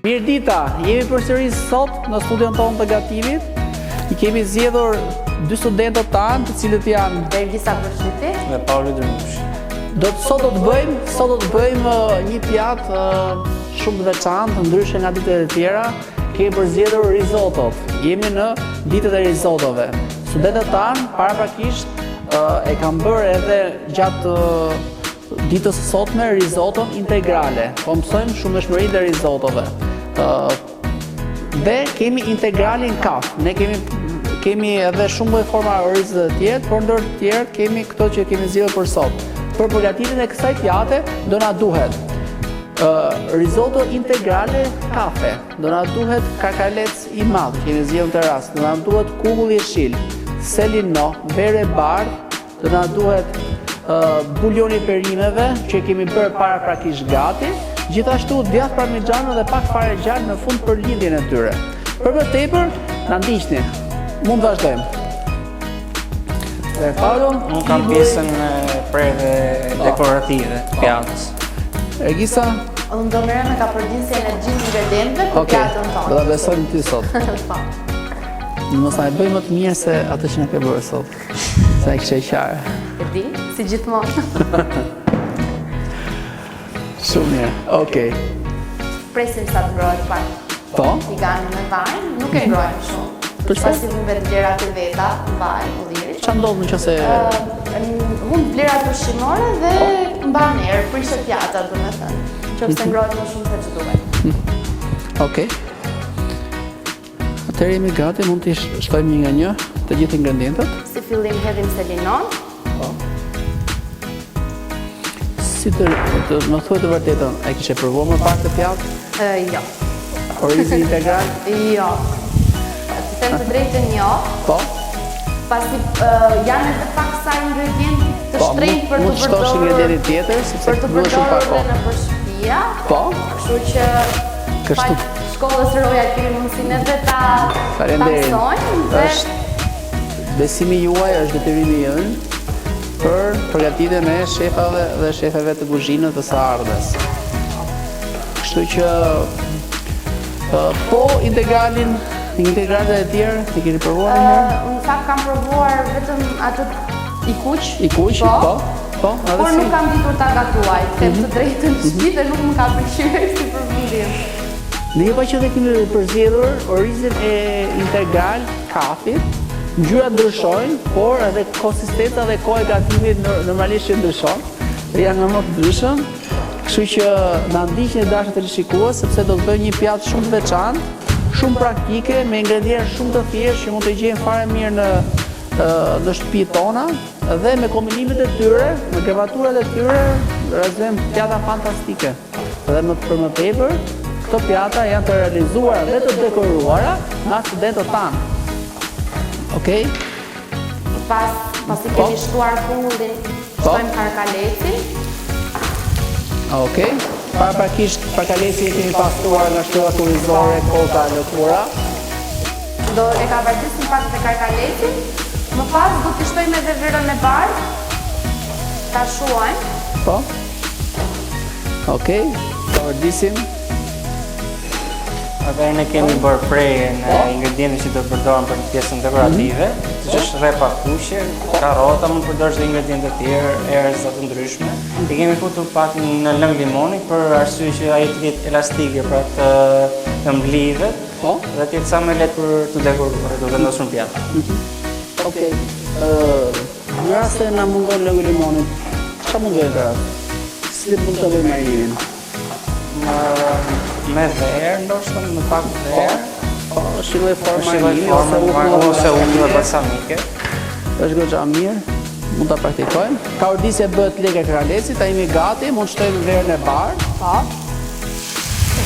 Mirdita, jemi përsëris sot në studion tonë të gatimit. I kemi zgjedhur dy studentët tanë, të cilët janë Elisa Përshiti dhe Pauli Dërmush. Sot do të bëjmë një pjatë shumë të veçantë, ndryshe nga ditët e tjera. Kemi përzgjedhur risottot. Jemi në ditët e risotove. Studentët tanë paraprakisht e kanë bërë edhe gjatë ditës së sotme risotton integrale. Po mësojmë shumëshmërinë e risottove. Dhe kemi integralin kaf. Ne kemi edhe shumë lloj forma orizë të tjerë, por ndër të tjerë kemi këto që kemi zgjedhur për sot. Për përgatitjen e kësaj pjate do na duhet risotto integrale kafe, do na duhet kakalec i madh, kemi zgjedhur në rast, do na duhet kukull jeshil, selino, verë bardh, do na duhet buljoni i perimeve që kemi bërë paraprakisht gati, gjithashtu djath parmigiano dhe pak fare gjalp në fund për lidhjen e tyre. Për më tepër, na ndiqni. Mund të vazhdojmë. Unë kam pjesën prerë dekorative pjatës. Elisa? Unë do merrem me kapërdisjen e gjithë ingredientëve për pjatën tonë. Do ta besojmë ti sot. Mos na e bëjmë më të mirë se atë që na ke bërë sot. Sa e kishe qarë. E di, si gjithmonë. Shumë mirë, okej. Presim sa të ngrohet pak. Po? Tiganin me vaj, nuk e ngrojmë shumë. Përse? Pasi humbe të vlerat e veta, vaj, ullirit. Ç'a ndodh nëse Humb vlerat ushqimore dhe mban erë, prishet pjata, domethënë. Nëse ngrohet më shumë se ç'duhet. Okej. Atëherë jemi gati, mund t'i shtojmë një nga një të gjithë ingredientët. Si fillim hedhim selinon. Si të më thuaj të vërtetën, e kishe provuar më pak të pjatë? Jo. Orizi integral? Jo. Të them të drejtën jo. Po? Pasi janë edhe pak sa ingredient të shtrenjtë për të mund të shtosh ingredientin tjetër, sepse për të duhet shumë pak përdorur kohë. në shtëpia. Po? Kështu që pak shkollës roja kemi mundësinë edhe ta mësojmë dhe besimi juaj është detyrimi ynë për përgatitjen e shefave dhe shefeve të kuzhinës të së ardhes. Kështu që po integralet e tjerë i keni provuar një herë? Unë fakt kam provuar vetëm atë i kuq. I kuq, po. Por nuk kam ditur ta gatuaj, them të drejtën në shtëpi dhe nuk më ka pëlqyer si përfundim. Ne pa që kemi përzgjedhur orizin e integral kafit. Ngjyrat ndryshojnë, por edhe konsistenca dhe koha e gatimit normalisht që ndryshon. Janë nga më të ndryshëm. Kështu që na ndiqni dashur teleshikues, sepse do të bëjmë një pjatë shumë të veçantë, shumë praktike, me ingredientë shumë të thjeshtë që mund të gjejmë fare mirë në shtëpitë tona dhe me kombinimet e tyre, me gravaturat e tyre, realizojmë pjata fantastike. Dhe për më tepër, këto pjata janë të realizuara dhe të dekoruara nga studentët tanë. Okej? Pasi kemi shtuar kungullin, shtojmë karkalecin. Okej. Paraprakisht karkalecin kemi pastruar nga shtyllat kurrizore, kota, lëkura. Do e ka vërtesim pak të karkalecin. Më pas do t'i shtojmë edhe verën e bardhë. Ta shuajmë. Po. Okej. Ta vërdisim. Atëherë ne kemi bërë prerje në ingredientë që do të përdoren për pjesën dekorative, që është rrepa kuqe, karrota, mund të përdorësh edhe ingredientë të tjerë, erëza të ndryshme. I kemi futur pak në lëng limoni për arsye që ai të jetë elastike për të mblidhet, dhe të jetë sa më lehtë për të dekoruar, të vendosur në pjatë. Okej. Në rast se na mungon lëngu i limonit, çfarë mund të bëjmë? Si mund të bëjmë marinimin? Me verë, ndoshta me pak verë. Po, shikoj forma ose ullë dhe balsamike. Është goxha mirë, mund ta praktikojmë. Kaordisja bëhet lek e kralecit, ai jemi gati, mund shtojmë verën e bardhë. Po.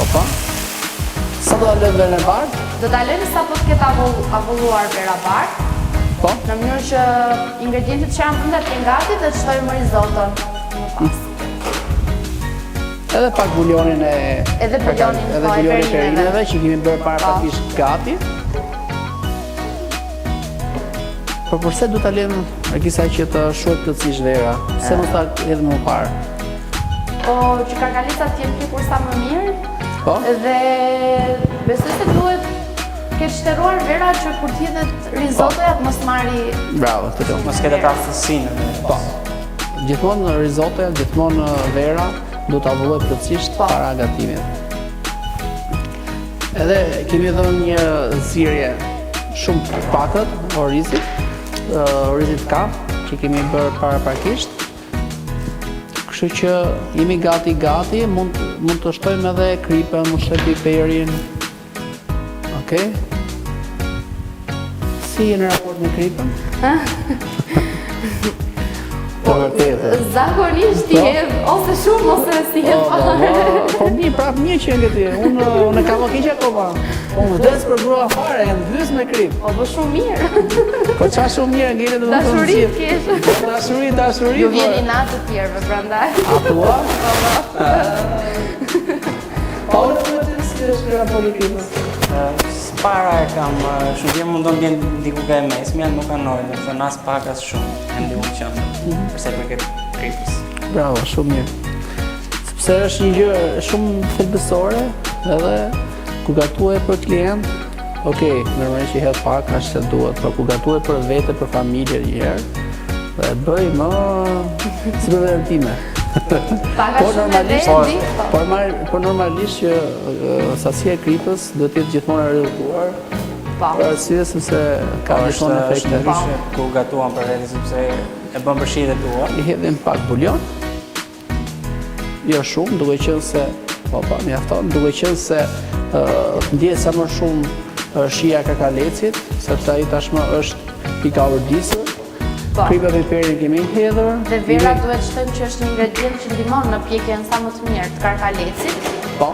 Opa. Sa do ta lëmë verën e bardhë? Do ta lëmë sa po të ketë avulluar vera bardhë. Po. Në mënyrë që ingredientët që janë brenda të jenë gati dhe të shtojmë risotton më pas. Edhe pak bulionin e Edhe bulionin, edhe po, e bulionin e perineve. perineve që kemi bërë para pakisht gati. Por përse du ta lëmë Argisa që të shohë plotësisht vera? Pse mos ta hedhim më parë? Po që karkalicat t'jenë pjekur sa më mirë. Po? Dhe besoj se duhet ke shtëruar vera që kur t'jedhet risottoja të mos marri. Bravo, të lutem. Mos ketë ta aftësinë. Po. Gjithmonë risottoja, gjithmonë vera do ta vulloj plotësisht Po. para gatimit. Edhe kemi dhënë një zierje shumë pakët orizit kap që kemi bërë para pakisht. Kështu që jemi gati, mund të shtojmë edhe kripën, mund të piperin. Okej? Si jeni në raport me kripën? Të vërtetë. Zakonisht t'i hedh ose shumë ose si hedh fare. Po mi prap një që nga ti, unë kam o keqe akoma. Unë vdes për grua fare, janë vys me krip. Po bë shumë mirë. Po qa shumë mirë ngele dhe më të Dashuri kesh. Dashuri. Ju vjeni natë të tjerëve prandaj. A tua? Po unë të të si është nga politikës. Para e kam shumë vjen mundon vjen diku ka e mesme, janë nuk kanë ojë, do të thënë as pak as shumë, e ndihmon qëndër, përse përket kripës. Bravo, shumë mirë. Sepse është një gjë shumë thelbësore, edhe ku gatuaj për klient, okej, normalisht i hedh pak ashtu se duhet, por ku gatuaj për vete, për familje një herë, dhe bëj më si për veten time. Paka shumë e vendi. Por normalisht që sasia e kripës do të jetë gjithmonë e rregulltuar. Po. Për arsye sepse ka gjithmonë Është efekte. ndryshe ku gatuan për vete sepse e bën për shihet e tua. I hedhim pak bulion. Jo shumë, duke qenë se mjafton, duke qenë se ndjehet sa më shumë shija e kakalecit, sepse ai tashmë është i kavërdisur. Po. Kripa me perin kemi hedhur. Dhe vera duhet shtojmë që është një ingredient që ndihmon në pjekjen sa më të mirë të karkalecit, Po,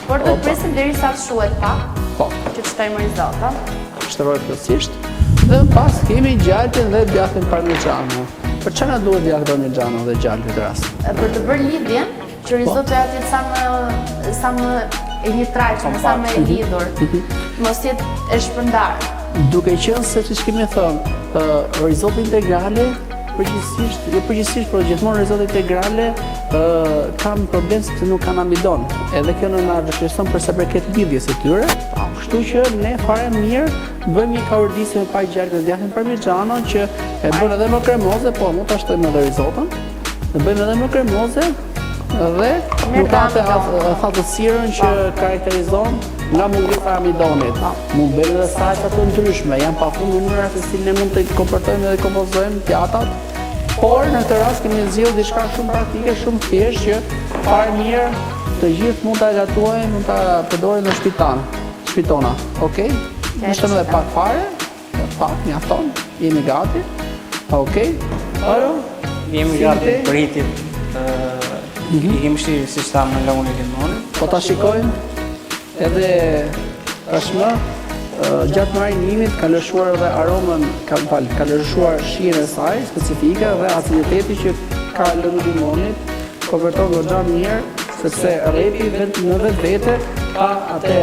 por do të presim derisa të shuhet pak, po, që të shtojmë risotto. shtëroj plotësisht. Dhe pas kemi gjalpin dhe djathtin parmigiano. Për çfarë na duhet djathti parmigiano dhe gjalpi në këtë rast? Për të bërë lidhjen, që risottoja të jetë sa më e një trajqme, sa më e lidhur, mos jetë e shpërndarë. Duke qenë se që kemi thënë, risotto integrale, përgjithsisht, por gjithmonë risotto integrale kam problem sepse nuk kanë amidon. Edhe kjo na vështirëson për sa përket lidhjes së tyre. Kështu që ne fare mirë bëjmë një kavërdisje me pak gjalp dhe djathtin parmigiano që e bën edhe më kremoze, po mund ta shtojmë edhe risotton. E bëjmë edhe më kremoze dhe nuk ka atë thatësirën që karakterizon nga mungesa e amidonit. Mund bëjmë edhe salsa të ndryshme, janë pafund mënyra se si ne mund të komportojmë dhe kompozojmë pjatat. Por në këtë rast kemi zgjedhur diçka shumë praktike, shumë thjeshtë që fare mirë të gjithë mund ta gatuajnë, mund ta përdorin në shpitona. Okej? Ne shtojmë edhe pak fare, pak mjafton, jemi gati. Okej? Aro? Jemi gati për hitit. I kemi shtirë si shtamë në lagun e limonit. Po ta shikojmë edhe tashmë gjatë marinimit ka lëshuar edhe aromën, ka lëshuar shijen e saj specifike dhe aciditeti që ka lënë limonit konverton goxha mirë sepse rrepi në vetvete ka atë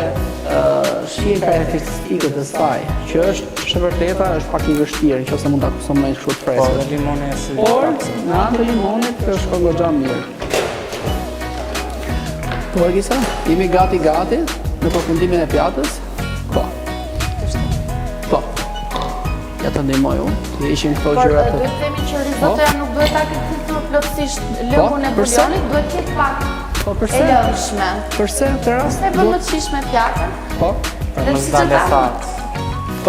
shijen karakteristike të saj, që është e vërteta është pak i vështirë nëse mund ta konsumojnë kështu të Po, freskët. dhe limoni e si. Por në anë të limonit kjo shkon goxha mirë. Po Argisa, jemi gati në përfundimin e pjatës? Po. Po. Ja të ndihmoj unë, të ishim këto Por gjëra të... duhet të themi që risottoja nuk duhet ta ketë plotësisht lëngun e përse? bulionit, duhet të ketë pak Po e përse? lëngshme. Përse në këtë rast? Ne bëm më të shishme pjakën. Po. Dhe Mos si që dalë ta. fat.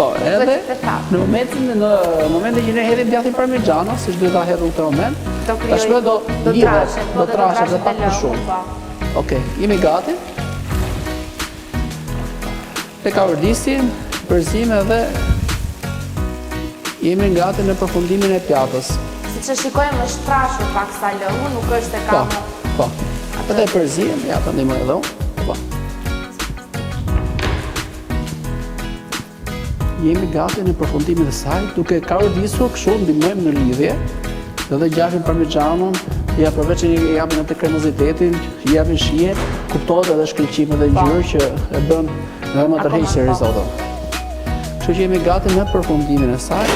Po, edhe Duhet të thatë. në momentin që ne hedhim djathtin parmigiano, siç duhet ta hedhim në këtë moment, Do krijoj- tashmë do do lidhet, trashet, po, do trashet dhe e pak më lëngun, shumë. po. Okej, jemi gati. Te kavërdisin, përzim edhe jemi gati në përfundimin e pjatës. Si që shikojmë është trashur pak sa lëngu, nuk është e Po, kamë. po. Edhe përzim, ja të ndihmoj edhe unë. Po. Jemi gati në përfundimin e saj, duke kavërdisur kështu ndihmojmë në lidhje. Dhe gjashin parmigianon, ja përveç që i japin atë kremozitetin, i japin shije, kuptohet edhe shkëlqimi dhe ngjyrë që e bën dhe më tërheqësi risotto. Kështu që jemi gati me përfundimin e saj.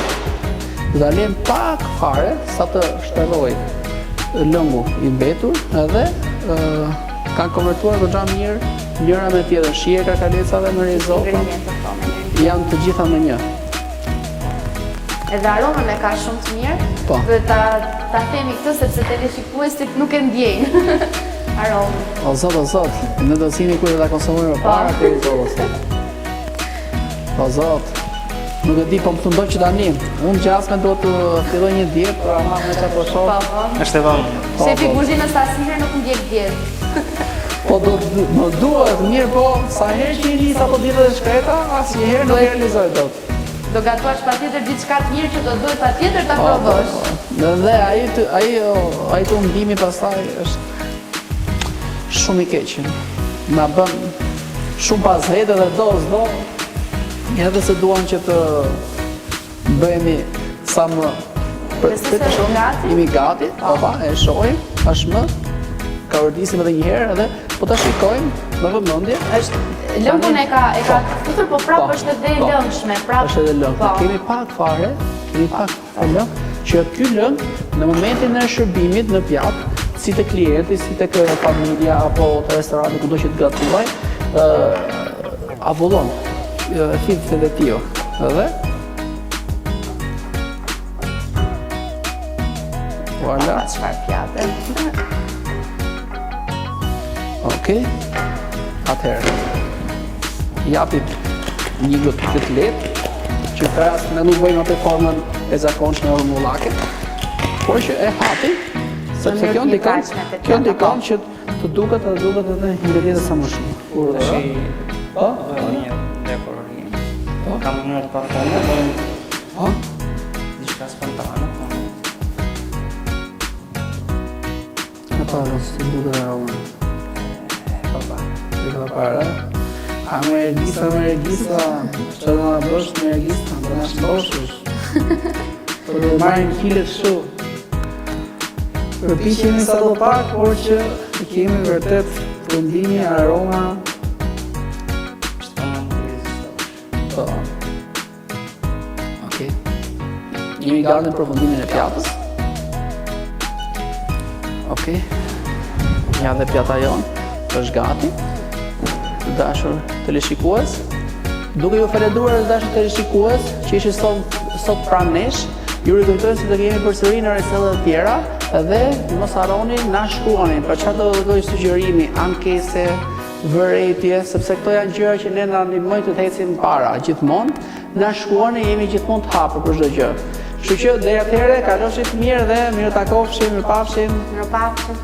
Do ta lëm pak fare sa të shtrëngoj lëngu i mbetur edhe kanë konvertuar goxha mirë njëra me tjetrën. Shije kakalecave në risotto janë të gjitha në një. Edhe aromën e ka shumë të mirë. Po. Dhe ta themi këtë sepse teleshikuesit nuk e ndjejnë aromën. O zot, në do t'sini kujtë ta konsumojmë para të risotto. O zot, nuk e di, po më të ndoj që tani. Unë gjasme do të filloj një dietë, pra ma me që po shoh. Është e vonë. Shefi kuzhinës asnjëherë nuk ndjek dietë. Po më duhet mirë, po sa herë që i nis apo ditët e shkreta, asnjëherë nuk e realizoj dot. Do gatuash patjetër diçka të mirë që do duhet patjetër ta provosh. Dhe ai të ndimi pastaj është shumë i keq. Na bën shumë pas hete dhe do. Edhe se duan që të bëhemi sa më jemi gati, e shohim, tashmë ka ordisim edhe një herë edhe po ta shikojmë me vëmendje. Lëngun e ka futur, po prapë është edhe e lëngshme, prapë. Është edhe lëng. Kemi pak fare, lëng, që ky lëng në momentin e shërbimit në pjatë, si të klienti, si të familja apo të restoranti kudo që të gatuaj, avullon. Thith edhe tio. Edhe? Voilà. Çfarë pjate? Okej. Atëherë. Japim një gotë të lehtë, që fras ne nuk bëjmë atë formën e zakonshme e mullake, por që e hapim, sepse kjo ndikon që të duket edhe ingredientet sa më shumë. Po? Një dekorim. Kam mënyrë të parfumit, diçka spontane. Napalo, si duket aroma. Papa. Para. Amergisa, që do nga bësh amergisa, do nga shmoshësh. Po do marrin kilet shumë. Përpiqemi sa do pak, por që kemi vërtet fundimi, aroma. Po. Okej. Jemi gati në përfundimin e pjatës. Okej. Ja dhe pjata jonë është gati. Dashur teleshikues, duke ju falendruar dashur teleshikues që ishi sot pranë nesh, ju rikujtoj se do kemi përsëri në resellë të tjera dhe mos harroni na shkruani për çfarë do të lloj sugjerimi, ankese, vërejtje, sepse këto janë gjëra që ne na ndihmojnë të ecim para gjithmonë. Na shkruani, jemi gjithmonë të hapur për çdo gjë. Kështu që deri atëherë kalofshi të mirë dhe mirë takofshim, mirëpafshim. Mirëpafshim.